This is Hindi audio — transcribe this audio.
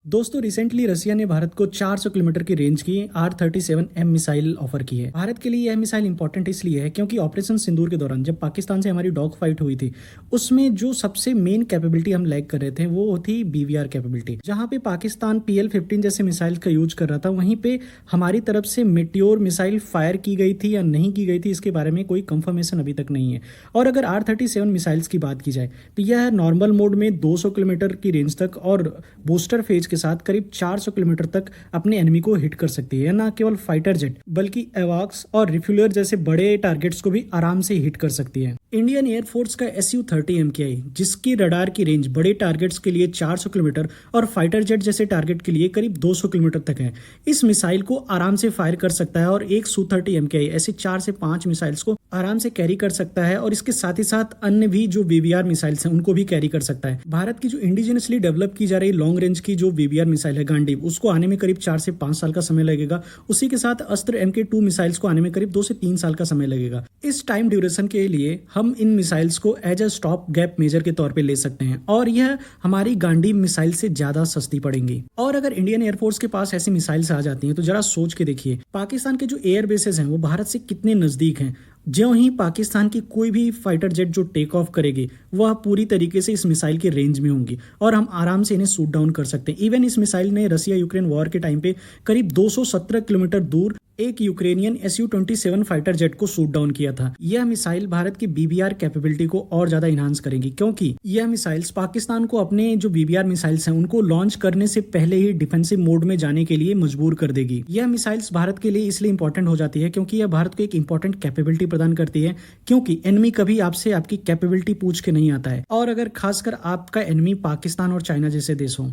दोस्तों रिसेंटली रसिया ने भारत को 400 किलोमीटर की रेंज की R-37M मिसाइल ऑफर की है। भारत के लिए यह मिसाइल इंपॉर्टेंट इसलिए है क्योंकि ऑपरेशन सिंदूर के दौरान जब पाकिस्तान से हमारी डॉग फाइट हुई थी उसमें जो सबसे मेन कैपेबिलिटी हम लैग कर रहे थे वो थी BVR कैपेबिलिटी। जहां पे पाकिस्तान PL-15 जैसे मिसाइल का यूज कर रहा था वहीं पे हमारी तरफ से मेटियोर मिसाइल फायर की गई थी या नहीं की गई थी इसके बारे में कोई कंफर्मेशन अभी तक नहीं है। और अगर R-37 मिसाइल्स की बात की जाए तो यह नॉर्मल मोड में 200 किलोमीटर की रेंज तक और बूस्टर फेज के साथ करीब 400 किलोमीटर तक अपने एनिमी को हिट कर सकती है। न केवल फाइटर जेट बल्कि एवॉक्स और रिफ्यूलर जैसे बड़े टारगेट्स को भी आराम से हिट कर सकती है। इंडियन एयरफोर्स का Su-30 MKI जिसकी रडार की रेंज बड़े टारगेट्स के लिए 400 किलोमीटर और फाइटर जेट जैसे टारगेट के लिए करीब 200 किलोमीटर तक है, इस मिसाइल को आराम से फायर कर सकता है और एक Su-30 MKI ऐसे 4 से 5 मिसाइल्स को आराम से कैरी कर सकता है और इसके साथ ही साथ अन्य भी जो BVR मिसाइल्स हैं उनको भी कैरी कर सकता है। भारत की जो इंडिजिनसली डेवलप की जा रही लॉन्ग रेंज की जो BVR मिसाइल है गांडीव, उसको आने में करीब 4 से 5 साल का समय लगेगा। उसी के साथ अस्त्र MK2 मिसाइल्स को आने में करीब 2 से 3 साल का समय लगेगा। इस टाइम ड्यूरेशन के लिए हम इन मिसाइल्स को as a stop gap measure के तौर पे ले सकते हैं और यह हमारी गांडीव मिसाइल से ज्यादा सस्ती पड़ेंगी। और अगर इंडियन एयरफोर्स के पास ऐसी मिसाइल्स आ जाती हैं तो जरा सोच के देखिए पाकिस्तान के जो एयर बेसेस हैं वो भारत से कितने नजदीक हैं। ज्यों ही पाकिस्तान की कोई भी फाइटर जेट जो टेक ऑफ करेगी वह पूरी तरीके से इस मिसाइल के रेंज में होंगी और हम आराम से इन्हें शूट डाउन कर सकते हैं। इवन इस मिसाइल ने रसिया यूक्रेन वॉर के टाइम पे करीब 217 किलोमीटर दूर एक यूक्रेनियन Su-27 फाइटर जेट को शूट डाउन किया था। यह मिसाइल भारत की BVR कैपेबिलिटी को और ज्यादा इनहांस करेंगी क्योंकि यह मिसाइल्स पाकिस्तान को अपने जो BVR मिसाइल्स हैं उनको लॉन्च करने से पहले ही डिफेंसिव मोड में जाने के लिए मजबूर कर देगी। यह मिसाइल्स भारत के लिए इसलिए इंपॉर्टेंट हो जाती है क्योंकि यह भारत को एक इंपॉर्टेंट कैपेबिलिटी प्रदान करती है क्योंकि एनिमी कभी आपसे आपकी कैपेबिलिटी पूछ के नहीं आता है और अगर खासकर आपका एनिमी पाकिस्तान और चाइना जैसे देश हो।